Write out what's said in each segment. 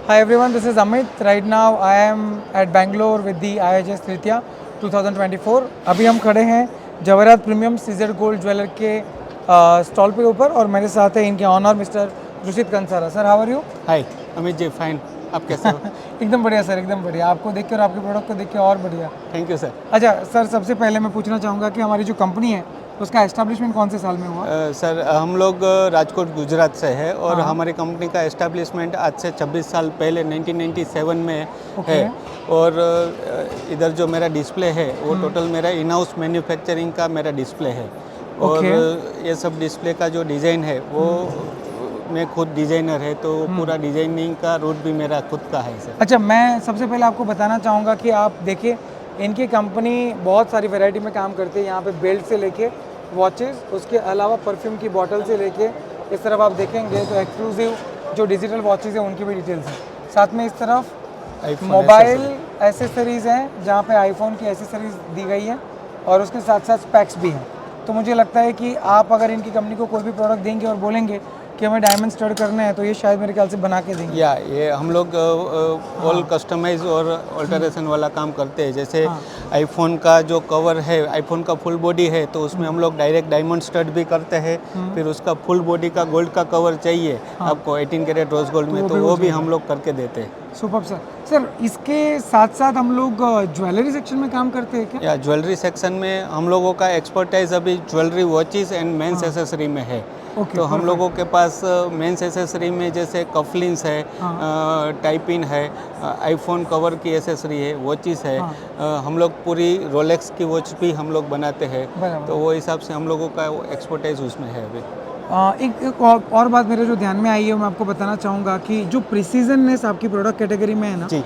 Hi everyone, this is Amit. Right now I am at Bangalore with the IHS Tritiya 2024. अभी हम खड़े हैं Jawaharat premium CZ gold jeweller के stall पे ऊपर और मेरे साथ है इनके owner mister Ruchit Kansara. Sir how are you? Hi Amit ji, fine. आप कैसे हो? एकदम बढ़िया सर, एकदम बढ़िया. आपको देख के और आपके प्रोडक्ट को देख के और बढ़िया. Thank you sir. अच्छा सर, सबसे पहले मैं पूछना चाहूँगा कि हमारी जो कंपनी है उसका एस्टेब्लिशमेंट कौन से साल में हुआ? सर हम लोग राजकोट गुजरात से है और हाँ. हमारी कंपनी का एस्टेब्लिशमेंट आज से 26 साल पहले 1997 में ओके. है. और इधर जो मेरा डिस्प्ले है वो टोटल मेरा इन हाउस मैन्युफैक्चरिंग का मेरा डिस्प्ले है. और ये सब डिस्प्ले का जो डिज़ाइन है वो मैं खुद डिज़ाइनर है, तो पूरा डिज़ाइनिंग का रूट भी मेरा खुद का है सर. अच्छा, मैं सबसे पहले आपको बताना चाहूँगा कि आप देखिए इनकी कंपनी बहुत सारी वैरायटी में काम करती है. यहाँ पे बेल्ट से लेके वॉचेस, उसके अलावा परफ्यूम की बॉटल से लेके इस तरफ आप देखेंगे तो एक्सक्लूसिव जो डिजिटल वॉचेस हैं उनकी भी डिटेल्स हैं. साथ में इस तरफ मोबाइल एसेसरीज़ हैं जहाँ पे आईफोन की एसेसरीज दी गई है और उसके साथ साथ स्पेक्स भी हैं. तो मुझे लगता है कि आप अगर इनकी कंपनी को कोई भी प्रोडक्ट देंगे और बोलेंगे कि हमें डायमंड स्टड करना है तो ये शायद मेरे ख्याल से बना के देंगे. ये हम लोग ऑल कस्टमाइज और ऑल्टरेशन वाला काम करते हैं. जैसे आईफोन का जो कवर है, आईफोन का फुल बॉडी है तो उसमें हम लोग डायरेक्ट डायमंड स्टड भी करते हैं. फिर उसका फुल बॉडी का गोल्ड का कवर चाहिए आपको 18 कैरेट रोज गोल्ड में, तो वो भी हम लोग करके देते हैं. Super sir. सर इसके साथ साथ हम लोग ज्वेलरी सेक्शन में काम करते हैं क्या? या ज्वेलरी सेक्शन में हम लोगों का एक्सपर्टाइज अभी jewellery watches and men's accessory में है. तो हम लोगों के पास मेंस एसेसरी में जैसे कफलिंग्स है, टाइपिन है, आईफोन कवर की एसेसरी है, वॉचेस है. हम लोग पूरी रोलेक्स की वॉच भी हम लोग बनाते हैं. तो वो हिसाब से हम लोगों का एक्सपर्टाइज उसमें है अभी. एक और बात मेरे जो ध्यान में आई है मैं आपको बताना चाहूँगा कि जो प्रिसीजननेस आपकी प्रोडक्ट कैटेगरी में है ना जी,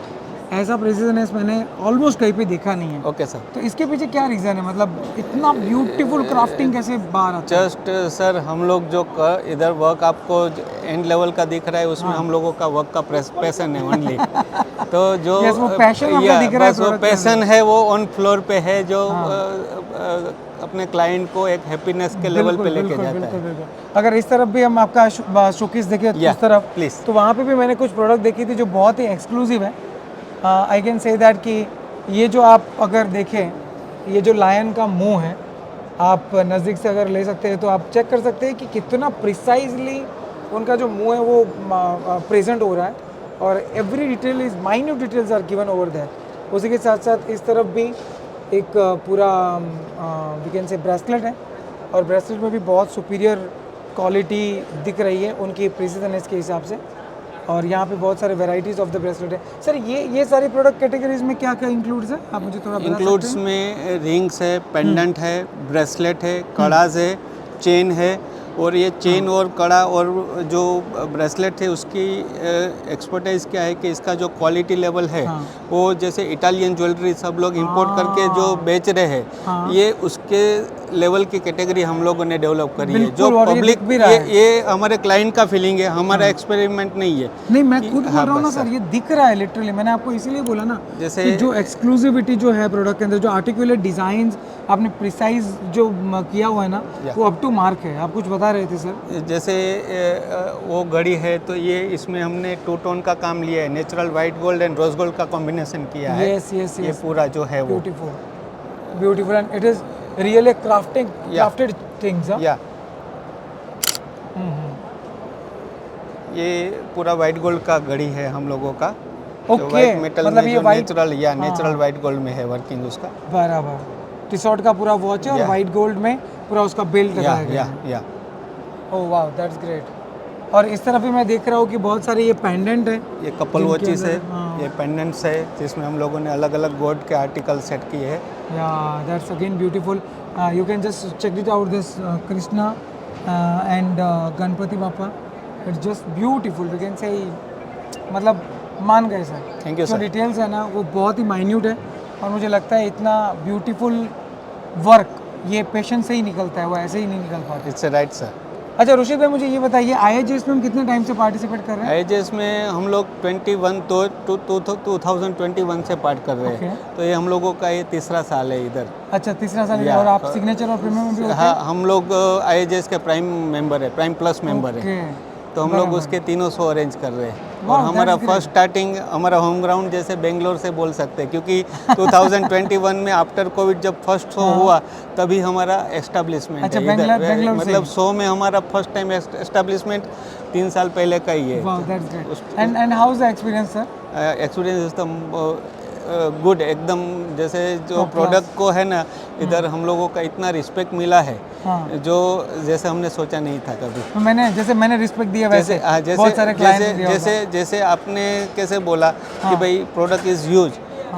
ऐसा प्रिसीजननेस मैंने ऑलमोस्ट कहीं पे देखा नहीं है. Okay sir. तो इसके पीछे क्या रीज़न है, मतलब इतना ब्यूटीफुल क्राफ्टिंग कैसे बाहर आता है? जस्ट सर हम लोग जो इधर वर्क आपको एंड लेवल का दिख रहा है उसमें हम लोगों का वर्क का पैसन है ओनली. तो जो Yes, वो passion आपका दिख रहा है बस वो product के पैसन है वो ऑन फ्लोर पे है जो अपने क्लाइंट को एक हैप्पीनेस के लेवल पे लेके जाता है. बिल्कुल. अगर इस तरफ भी हम आपका शोकेस देखें इस तरफ प्लीज. तो वहाँ पे भी मैंने कुछ प्रोडक्ट देखी थी जो बहुत ही एक्सक्लूसिव है. आई कैन से दैट कि ये जो आप अगर देखें, ये जो लायन का मुंह है, आप नज़दीक से अगर ले सकते हैं तो आप चेक कर सकते हैं कि कितना प्रिसाइजली उनका जो मुंह है वो प्रेजेंट हो रहा है और every detail is minute details are given over that. उसी के साथ साथ इस तरफ भी एक पूरा वी कैन से ब्रेसलेट है और ब्रेसलेट में भी बहुत सुपीरियर क्वालिटी दिख रही है उनकी प्रिसीजननेस के हिसाब से. और यहाँ पे बहुत सारे वेराइटीज़ ऑफ द ब्रेसलेट है. सर ये सारी प्रोडक्ट कैटेगरीज में क्या क्या इंक्लूड्स है, आप मुझे थोड़ा बता इंक्लूड्स सकते हैं? में रिंग्स है, पेंडेंट है, ब्रेसलेट है, कड़ाज है, चेन है. और ये चेन और कड़ा और जो ब्रेसलेट है उसकी एक्सपर्टाइज क्या है कि इसका जो क्वालिटी लेवल है वो जैसे इटालियन ज्वेलरी सब लोग इंपोर्ट करके जो बेच रहे हैं ये उसके लेवल की कैटेगरी हम लोगों ने डेवलप करी है. जो पब्लिक भी ये हमारे क्लाइंट का फीलिंग है, हमारा एक्सपेरिमेंट नहीं है. नहीं, मैं खुद बोल रहा हूँ ना सर, ये दिख रहा है लिटरली. मैंने आपको इसीलिए बोला ना जैसे कि जो एक्सक्लूसिविटी जो है प्रोडक्ट के अंदर, जो आर्टिकुलेट डिजाइन्स आपने प्रिसाइज जो किया हुआ है ना वो अप टू मार्क है. आप कुछ बता रहे थे सर. जैसे वो घड़ी है तो ये इसमें हमने टू टोन का काम लिया है, natural white gold and rose gold का कॉम्बिनेशन किया है. यस ये पूरा जो है वो beautiful and it is really crafted things. या ये पूरा वाइट गोल्ड का घड़ी है हम लोगों का. ओके, वाइट मेटल मतलब में ये जो वाइट नेचुरल वाइट गोल्ड में है वर्किंग उसका. बराबर टिसॉट का पूरा वॉच है और वाइट गोल्ड में पूरा उसका बेल्ट लगाया गया है. या ओह वाओ, दैट्स ग्रेट. और इस तरफ भी मैं देख रहा हूँ कि बहुत सारे ये पेंडेंट है. ये कपल वॉचेस है, ये पेंडेंट्स है जिसमें हम लोगों ने अलग अलग गोल्ड के आर्टिकल सेट किए हैं. या that's again beautiful. You can just check it out this Krishna and Ganpati Bappa. It's just beautiful. You can say मतलब मान गए सर. थैंक यू जो सर. डिटेल्स है ना वो बहुत ही माइन्यूट है और मुझे लगता है इतना ब्यूटीफुल वर्क ये पेशेंस से ही निकलता है, वो ऐसे ही नहीं निकल पाता. It's right sir. अच्छा रुचित भाई, मुझे ये बताइए IHS में हम कितने टाइम से पार्टिसिपेट कर रहे हैं? IHS में हम लोग 2021 से पार्ट कर रहे हैं. तो ये हम लोगों का ये तीसरा साल है इधर. अच्छा, तीसरा साल है. और आप सिग्नेचर और प्रीमियम में भी होते हैं? हाँ, हम लोग IHS के प्राइम मेंबर है, प्राइम प्लस मेंबर है. तो हम लोग उसके 300 अरेंज कर रहे हैं. Wow, और हमारा that's great. फर्स्ट स्टार्टिंग हमारा होम ग्राउंड जैसे बेंगलोर से बोल सकते हैं, क्योंकि 2021 में आफ्टर कोविड जब फर्स्ट शो हुआ तभी हमारा एस्टेब्लिशमेंट अच्छा, है बेंगलोर से मतलब ही। 100 में हमारा फर्स्ट टाइम एस्टेब्लिशमेंट 3 साल पहले का ही है। Wow, that's great. And how is the experience, sir? Experience तो गुड एकदम, जैसे जो Top class. प्रोडक्ट को है ना इधर हम लोगों का इतना रिस्पेक्ट मिला है हाँ। जो जैसे हमने सोचा नहीं था कभी। तो मैंने रिस्पेक्ट दिया वैसे जैसे बहुत सारे क्लाइंट्स जैसे दिया होगा। जैसे जैसे आपने कैसे बोला कि हाँ। भाई product is huge,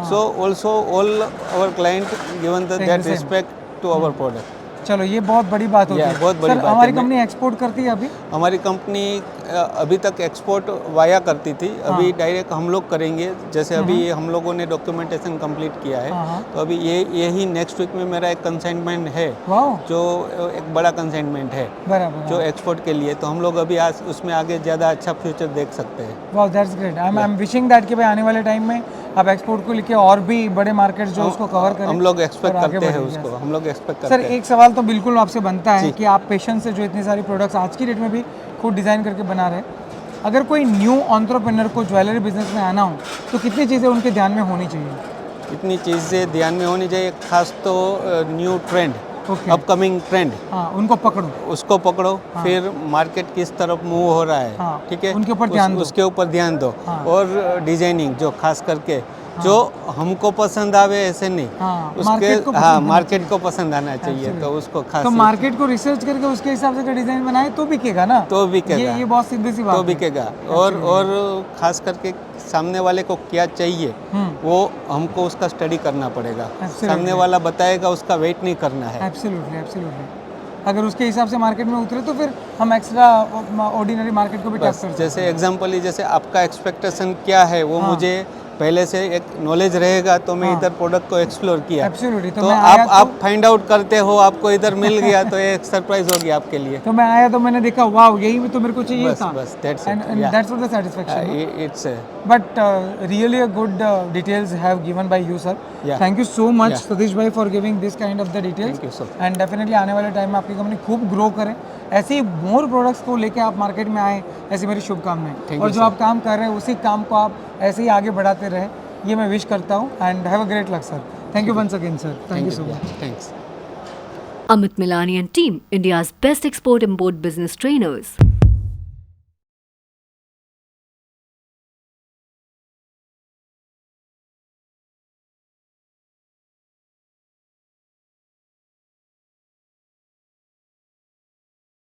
so also all our client given Saying that the same. Respect to our product. चलो ये बहुत बड़ी बात होती Yeah, है। बहुत बड़ी सर बात हमारी है। कंपनी एक्सपोर्ट करती है अभी? हमारी कंपनी अभी तक एक्सपोर्ट वाया करती थी, अभी हाँ। डायरेक्ट हम लोग करेंगे। जैसे अभी हम लोगों ने डॉक्यूमेंटेशन कंप्लीट किया है, हाँ, हाँ। तो अभी यही नेक्स्ट वीक में मेरा एक कंसाइनमेंट है, वाओ, जो एक बड़ा कंसाइनमेंट है बराबर। जो एक्सपोर्ट के लिए, तो हम लोग अभी आज उसमें आगे ज़्यादा अच्छा फ्यूचर देख सकते हैं। Wow, that's great. I am wishing that कि भाई आने वाले टाइम में आप एक्सपोर्ट को लेके और भी बड़े मार्केट्स जो उसको कवर करें। हम लोग एक्सपेक्ट और आगे करते हैं बढ़ें, उसको, yes. हम लोग एक्सपेक्ट सर करते हैं। एक सवाल तो बिल्कुल आपसे बनता है जी। कि आप पेशेंस से जो इतनी सारी प्रोडक्ट्स आज की डेट में भी खुद डिज़ाइन करके बना रहे हैं, अगर कोई न्यू एंटरप्रेन्योर को ज्वेलरी बिजनेस में आना हो तो कितनी चीज़ें उनके ध्यान में होनी चाहिए? इतनी चीज़ें ध्यान में होनी चाहिए, खास तो new trend, okay. Upcoming trend, हाँ, उनको पकड़ो। उसको पकड़ो। फिर मार्केट किस तरफ मूव हो रहा है, हाँ, ठीक है, उनके ऊपर ध्यान दो। उसके ऊपर ध्यान दो। हाँ। और डिजाइनिंग जो खास करके जो हमको पसंद आवे ऐसे नहीं, हाँ, उसके मार्केट को पसंद हाँ आना मार्केट को पसंद आना चाहिए, Absolutely. तो उसको खास तो मार्केट को रिसर्च करके उसके हिसाब से डिज़ाइन बनाए तो बिकेगा ना। तो बिकेगा। ये बहुत सीधी सी बात तो है। बिकेगा। और खास करके सामने वाले को क्या चाहिए वो हमको उसका स्टडी करना पड़ेगा। Absolutely. सामने वाला बताएगा, उसका वेट नहीं करना है। Absolutely, absolutely. अगर उसके हिसाब से मार्केट में उतरे तो फिर हम एक्स्ट्रा ऑर्डिनरी मार्केट को भी टच बस कर सकते जैसे एग्जांपल ही, जैसे आपका एक्सपेक्टेशन क्या है वो हाँ। मुझे पहले से एक नॉलेज रहेगा, तो मैं हाँ। इधर प्रोडक्ट को एक्सप्लोर किया, एब्सोल्युटली। तो आप फाइंड आउट करते हो, आपको इधर मिल गया तो ये एक सरप्राइज होगी आपके लिए। तो मैं आया तो मैंने देखा वाओ यही तो मेरे को चाहिए बस था। बस that's and it. That's what the satisfaction. It's But really a good details have given by you, sir. Yeah. Thank you so much, Yeah. Satish bhai, for giving this kind of the details. Thank you, sir. And definitely आने वाले time में आपकी company खूब grow करे, ऐसे ही more products को लेके आप मार्केट में आए, ऐसी मेरी शुभकामनाएं। Thank और you, जो sir. आप काम कर रहे हैं उसी काम को आप ऐसे ही आगे बढ़ाते रहें, ये मैं विश करता हूँ। And have a great luck sir. Thank you once again sir. Thank you so much. Thanks. Amit Milani and team, India's best export import business trainers.